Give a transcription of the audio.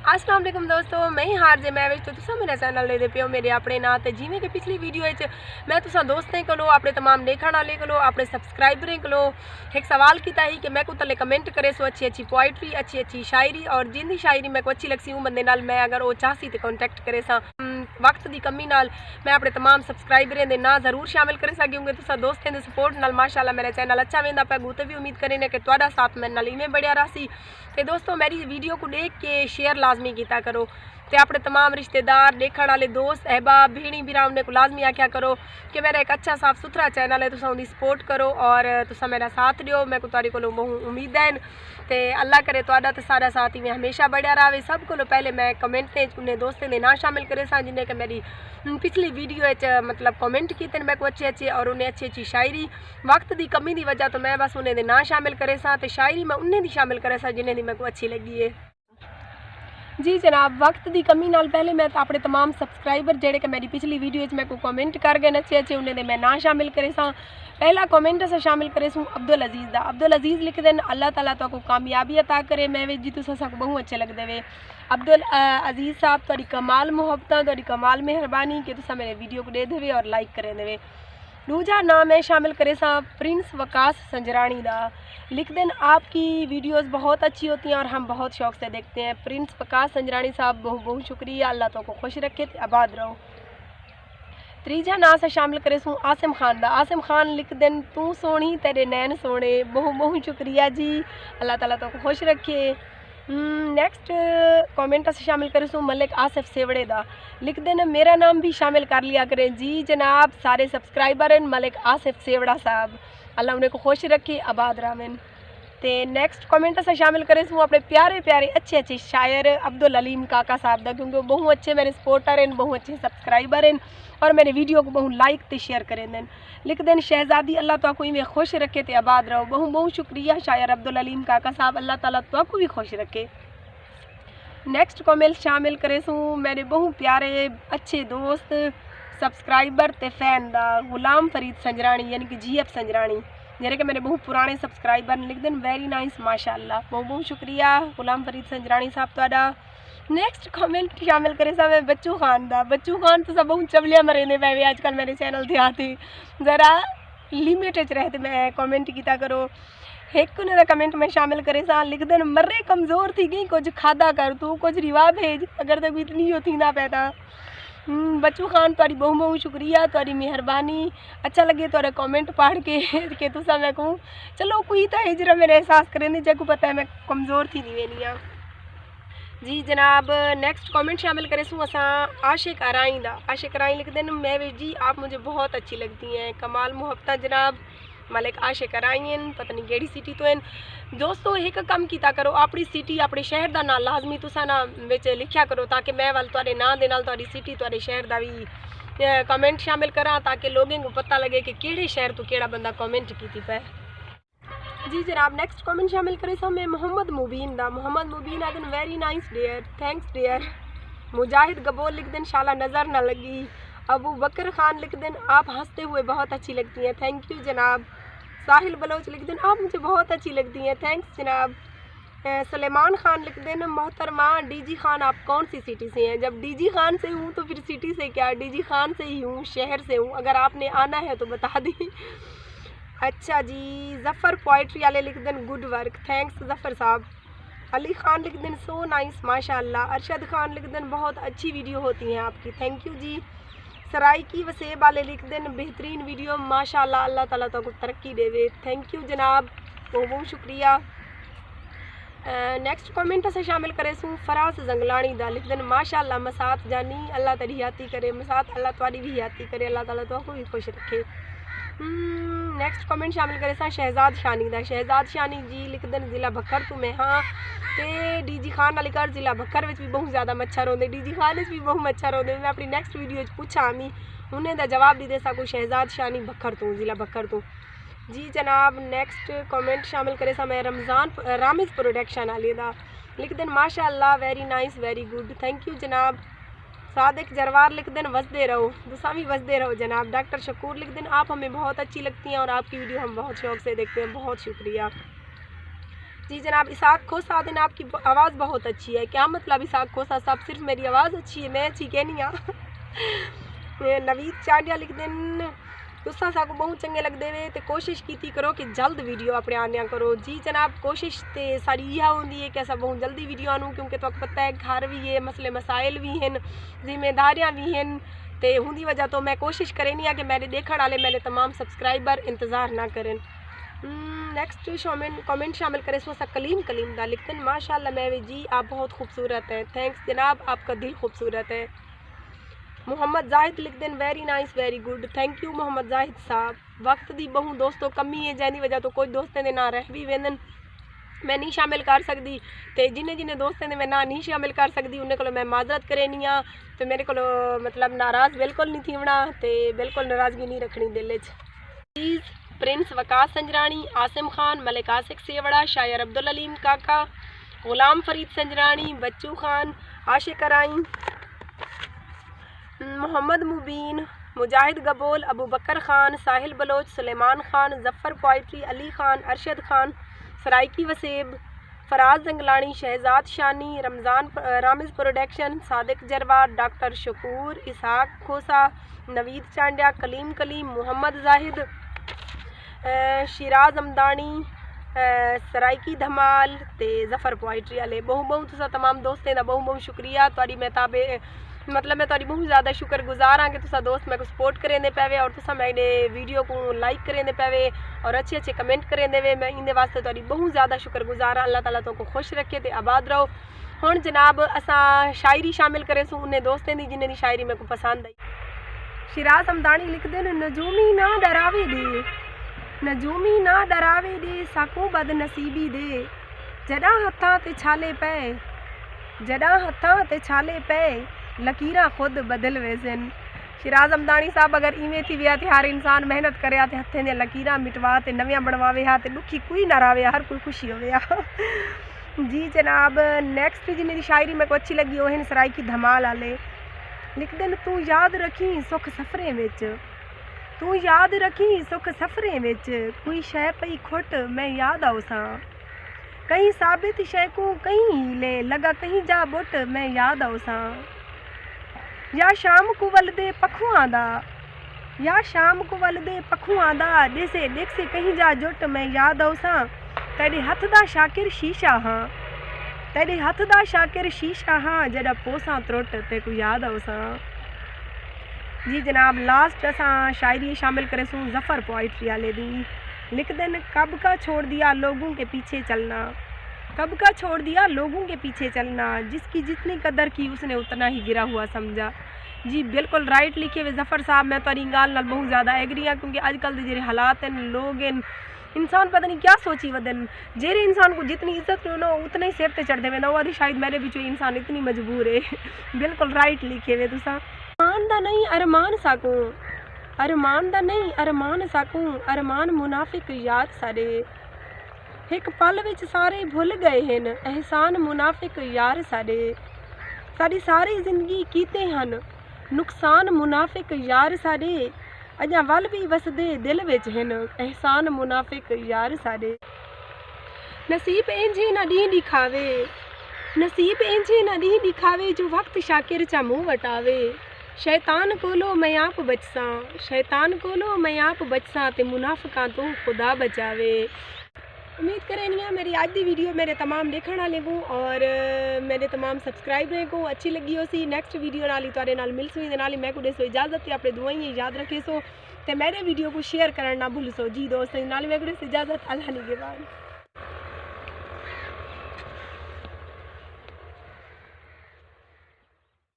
अस्सलाम वालेकुम दोस्तों, मैं ही RJ Mehwish तो तुसा मेरा चैनल ले दे पे हो मेरे अपने नाम ते जिवें कि पिछली वीडियो मैं तुसा दोस्तें को अपने तमाम देखने वाले को अपने सब्सक्राइबरें को एक सवाल किया ही कि मैं को तले कमेंट करे सो अच्छी अच्छी पोइट्री अच्छी अच्छी शायरी और जिंदी शायरी मैं को अच्छी लगसी हूँ बंदे नाल मैं अगर वो चाहसी तो कॉन्टैक्ट करे सा वक्त की कमी नाल मैं अपने तमाम सब्सक्राइबरें दे ना जरूर शामिल कर सकूँगे तुसा दोस्तें दे सपोर्ट नाल माशाअल्लाह मेरा चैनल अच्छा वेंदा पे गूते भी उम्मीद करें कि तुहाडा साथ मेरे नाल इवें बढ़िया रही। तो दोस्तों मेरी वीडियो को देख के शेयर लाजमी किया करो तो अपने तमाम रिश्तेदार देखने वाले दोस्त अहबाब भीणी भीरा उन्हें को लाजमी आख्या करो कि मेरा एक अच्छा साफ सुथरा चैनल है, तुसा उनकी सपोर्ट करो और तुसा मेरा साथ दियो। मैं तुहाडे कोलों बहुत उम्मीद है तो अल्लाह करे तुहाडा तो सारा साथ ही में हमेशा बढ़िया रहे। सब को पहले मैं कमेंट उन्हें दोस्तों ने ना शामिल करे सा जिन्हें कि मेरी पिछली वीडियो मतलब कमेंट किए मैं को अच्छे अच्छे और उन्हें अच्छी अच्छी शायरी वक्त की कमी की वजह तो मैं बस उन्हें ना शामिल करे सा तो शायरी मैं उन्हें दी शामिल करे सा जिन्हें दी मैं को अच्छी लगी है। जी जनाब, वक्त की कमी नाल पहले मैं तो अपने तमाम सब्सक्राइबर जेडे कि मेरी पिछली वीडियो मैं को कमेंट कर गए अच्छे अच्छे उन्हें मैं ना शामिल करे सा। पहला कमेंट से शामिल करे सूँ अब्दुल अजीज़ दा। अब्दुल अजीज़ लिख देन अल्लाह ताला तो को कामयाबी अता करे। मैं जी तुसा सब बहुत अच्छे लगते वे अब्दुल अजीज़ साहब, थोड़ी कमाल मुहब्बत थोड़ी कमाल मेहरबानी कि तुसा मेरे वीडियो को दे देवे और लाइक करे देवे। दूजा नाम है शामिल करे सा प्रिंस वकास संजरानी दा। लिख देन आपकी वीडियोस बहुत अच्छी होती हैं और हम बहुत शौक से देखते हैं। प्रिंस वकास संजरानी साहब बहुत बहुत शुक्रिया, अल्लाह तो को खुश रखे आबाद रहो। तीजा नाम से शामिल करे सूँ आसिम खान दा। आसिम खान लिख देन तू सोनी तेरे नैन सोने, बहुत बहुत शुक्रिया जी, अल्लाह ताला तो को खुश रखे। नेक्स्ट कमेंट से शामिल करे सूँ मलिक आसिफ सेवड़े दा। लिख देना मेरा नाम भी शामिल कर लिया करें। जी जनाब, सारे सब्सक्राइबर हैं मलिक आसिफ सेवड़ा साहब, अल्लाह उन्हें को खुश रखे आबाद रामिन। तो नेक्स्ट कमेंट से शामिल करें सूँ अपने प्यारे प्यारे अच्छे अच्छे शायर अब्दुल अलीम काका साहब दा, क्योंकि बहुत अच्छे मेरे सपोर्टर हैं, बहुत अच्छे सब्सक्राइबर हैं और मेरे वीडियो को बहुत लाइक तो शेयर करें देन। लिख देन शहजादी अल्लाह तो को इवें खुश रखे तो आबाद रहो। बहुत बहुत शुक्रिया शायर अब्दुल अलीम काका साहब, अल्लाह ताला तो को भी खुश रखे। नेक्स्ट कमेंट शामिल करे सूँ मेरे बहुत प्यारे अच्छे दोस्त सब्सक्राइबर ते फैन दा गुलाम फरीद संजरानी यानी कि GF संजरानी, जेरे कि मेरे बहुत पुराने सब्सक्राइबर लिख देन वेरी नाइस माशाअल्लाह, बहुत बहुत शुक्रिया गुलाम फरीद संजरानी साहब तुहाडा। नेक्स्ट कमेंट शामिल करे सा मैं बच्चू खान दा। बच्चू खान तो सब बहुत चवलिया मरेंदे पे आजकल मेरे चैनल ते आते ज़रा लिमिट रहते मैं कमेंट किया करो। एक उन्हें कमेंट में शामिल करे सा लिख देन मर्रे कमज़ोर थी गई कुछ खादा कर तू कुछ रिवा भेज अगर तक इतनी होती ना पैदा। बच्चू खान तुहारी बहुत बहुत शुक्रिया, तुहारी मेहरबानी, अच्छा लगे तुहारे कमेंट पढ़ के तुसा मैं कहूँ चलो कोई तो है जरा मेरा एहसास करें जब पता है मैं कमज़ोर थी नहीं वेनी हाँ। जी जनाब, नेक्स्ट कमेंट शामिल करे सूँ असा आशिक अराई दा। आशिक अराई लिख देन महविश जी आप मुझे बहुत अच्छी लगती हैं, कमाल मुहब्बत जनाब, मलिक आशिक अराइन पता नहीं केड़ी सिटी तो हैं। दोस्तों एक कम किया करो अपनी सिटी अपने शहर का ना लाजमी तुसा ना विच लिखा करो ताकि मैं वाल तुहाडे नाम दे नाल तुहाडी सिटी तुहाडे शहर का भी कमेंट शामिल करा ताकि लोगों को पता लगे कि किहड़े शहर तो किहड़ा बंदा कमेंट की पे। जी जनाब, नेक्स्ट कमेंट शामिल करे सो मैं मोहम्मद मुबीन दा। मोहम्मद मुबीन आदन very nice dear, thanks dear. Mujahid गबोर लिख दिन शाला नज़र न लगी। अबू बकर खान लिख दिन आप हंसते हुए बहुत अच्छी लगती हैं, थैंक यू जनाब। साहिल बलोच लिख दिन आप मुझे बहुत अच्छी लगती हैं, थैंक्स जनाब। सलेमान खान लिख देना मोहतरमा DG खान आप कौन सी सिटी से हैं? जब DG खान से हूँ तो फिर सिटी से क्या, DG खान से ही हूँ, शहर से हूँ, अगर आपने आना है तो बता दें। अच्छा जी, ज़फ़र पोइट्री वाले लिख दें गुड वर्क, थैंक्स ज़फ़र साहब। अली खान लिख दें सो नाइस माशाअल्लाह। अरशद खान लिख दें बहुत अच्छी वीडियो होती हैं आपकी, थैंक यू जी। सराय की वसेब वाले लिख दें बेहतरीन वीडियो माशाअल्लाह, अल्लाह ताला तो को तरक्की देवे, थैंक यू जनाब, बहुत बहुत शुक्रिया। नेक्स्ट कमेंट से शामिल करे सूँ फराज जंगलानी दा। लिख दें माशाअल्लाह मसात जानी, अल्लाह तेरी याती करे, मसात अल्लाह तुम्हारी भी याती करे, अल्लाह ताला तो को भी खुश रखे। नेक्स्ट कमेंट शामिल करे सा शहजाद शानी दा। शहजाद शानी जी लिख दें ज़िला बखर तो मैं हाँ तो DG खान वाली घर ज़िला बखर भी बहुत ज़्यादा मच्छर होंगे, DG खान भी बहुत मच्छर होंगे। मैं अपनी नेक्स्ट वीडियो पूछा आमी उन्हें दा जवाब भी दे सकूँ शहजाद शानी बखर तो ज़िला बखर तो। जी जनाब, नेक्स्ट कमेंट शामिल करे सा मैं रमज़ान रामिज़ प्रोडक्शन वाले दा। लिख दें माशाअल्लाह very nice very good, thank you जनाब। सादिक जरवार लिख दें वसदे रहो, दूसरा भी वसदे रहो जनाब। डॉक्टर शकूर लिख दें आप हमें बहुत अच्छी लगती हैं और आपकी वीडियो हम बहुत शौक से देखते हैं, बहुत शुक्रिया। जी जनाब इसाक खोसा दिन आपकी आवाज़ बहुत अच्छी है। क्या मतलब इसाक खोसा साहब, सिर्फ मेरी आवाज़ अच्छी है, मैं अच्छी कहनी हाँ। नवीद चांडिया लिख दिन तुसा साकू बहुत चंगे लगते वे तो कोशिश की करो कि जल्द वीडियो अपने आने करो। जी जनाब कोशिश तो सारी यह होंगी है कि अस बहुत जल्दी वीडियो आनूँ, क्योंकि तो पता है घर भी है, मसले मसाइल भी हैं, जिम्मेदारियाँ भी हैं, तो उनकी वजह तो मैं कोशिश करें कि मेरे देखने वाले मेरे तमाम सब्सक्राइबर इंतज़ार ना करें। नेक्स्ट कमेंट शामिल करें सोसा कलीम कलीम दा लिखते हैं माशाल्लाह महवी जी आप बहुत खूबसूरत हैं। थैंक्स जनाब, आपका दिल खूबसूरत है। मोहम्मद जाहिद लिख दें very nice very good, thank you Mohammed Zahid साहब। वक्त दी बहु दोस्तों कमी है जैसी वजह तो कुछ दोस्तों के ना रह भी वेंदन, मैं नहीं शामिल कर सकती, तो जिन्हें जिन्हें दोस्तों ने मैं ना नहीं शामिल कर सकती उन्हें को मैं माजरत करेनी हाँ। तो मेरे को मतलब नाराज़ बिल्कुल नहीं थी होना, तो बिल्कुल नाराज़गी नहीं रखनी दिल च। प्लीज़ प्रिंस वकास संजरानी, आसिम खान, मलिक आसिक सेवड़ा, शायर अब्दुल अलीम काका, गुलाम फरीद संजरानी, बच्चू खान, आशिक कराई, मोहम्मद मुबीन, मुजाहिद गबोल, अबू बकर खान, साहिल बलोच, सुलेमान खान, जफ़र पोइट्री, अली खान, अरशद खान, सराइकी वसेब, फराज जंगलानी, शहजाद शानी, Ramzan रामिज़ production, Sadiq जरवार, doctor Shakoor, Isaac खोसा, नवीद चांडिया, कलीम कलीम, मोहम्मद जाहिद, शिराज अमदानी, सराइकी धमाल ते जफ़र पोइट्री वाले बहु बहु तुसा तमाम दोस्तें दा बहु बहु शुक्रिया। तुहाडी मैं ताबे मतलब मैं तुहाडी बहुत ज़्यादा शुक्रगुजार हाँ कि तुसा दोस्त मैं को सपोर्ट करेंदे पे और तुसा मेरे वीडियो को लाइक करेंदे पे और अच्छे अच्छे कमेंट करेंदे वे। मैं इंदे वास्ते तुहाडी बहुत ज़्यादा शुक्रगुजार हाँ। अल्लाह ताला तो को खुश रखे ते आबाद रहो। हुण जनाब असा शायरी शामिल करें सो उन्हें दोस्तें दी जिन्हें दी शायरी मेरे को पसंद आई। शिराज अमदानी लिखते हैं नजूमी ना डरावे दे, नजूमी ना डरावे दे, साकू बदनसीबी दे, जड़ा हत्थां ते छाले पे, जड़ा हत्थां ते छाले पे, लकीरा खुद बदल वेसन। शिराज अमदानी साहब अगर इवें थी विया हर इंसान मेहनत करे ते हत्थें दी लकीरा मिटवा ते नवियां बनवावे हा ते दुखी कोई ना रहे, हर कोई खुशी होवे। जी जनाब नेक्स्ट जिन्हें दी शायरी मेरे को अच्छी लगी वह सराइकी धमाल वाले लिख देन तू याद रखी सुख सफरे विच, तू याद रखी सुख सफरे विच, कोई शै पई खुट मैं याद आउसां, कहीं साबित शै को कहीं हिले लगा कहीं जा बुट मैं याद आउसां, या शाम को वलदे पखुआं दा, या शाम को वलदे पखुआं दा, दिसे दिख से कहीं जा जुट मैं याद आउसां, तेरे हथ दा शाकिर शीशा हाँ, तेरे हथ दा शाकिर शीशा हाँ, जड़ा पोसा त्रुट ते को याद आउसां। जी जनाब लास्ट असा शायरी शामिल करे सूँ जफ़र पोइट्री वाले दी लिख देन कब का छोड़ दिया लोगों के पीछे चलना, कब का छोड़ दिया लोगों के पीछे चलना, जिसकी जितनी कदर की उसने उतना ही गिरा हुआ समझा। जी बिल्कुल राइट लिखे हुए जफ़र साहब, मैं तुहाडी गल नाल बहुत ज़्यादा एग्री हाँ, क्योंकि अजकल के जो हालात हैं लोग हैं इंसान पता नहीं क्या सोची वदन, जेरे इंसान को जितनी इज्जत ना उतना ही सिर ते चढ़ते वेंदा, वो शायद मेरे बिचों इंसान इतनी मजबूर है। बिल्कुल राइट लिखे हुए तुसा। अरमान दा नहीं अरमान साकू, अरमान दा नहीं अरमान साकू, अरमान मुनाफिक यार सारे, एक पल विच सारे भुल गए हैं एहसान मुनाफिक यार सारे, सारी सारी जिंदगी कीते हन नुकसान मुनाफिक यार सारे, अजा वल भी वसदे दिल विच हैं एहसान मुनाफिक यार सारे। नसीब इंजे ना दी दिखावे, नसीब इंजे ना दी दिखावे, जो वक्त शाकिर चा मुँह वटावे, शैतान कोलो मैं आप बचसा, शैतान कोलो मैं आप बचसा, ते मुनाफिकां तो खुदा बचावे। उम्मीद करें मेरी आज की वीडियो मेरे तमाम देखने वाले को और मेरे तमाम सब्सक्राइबर को अच्छी लगी हो सी। नेक्स्ट वीडियो नाली तुहाडे नाल मिल सो नाली मैं को देसो इजाज़त है, अपने दुआई याद रखे सो ते मेरे वीडियो को शेयर करना ना भूल सो। जी दोस्तों नाली मैं को देसो इजाज़त, अल्लाह निगहबान।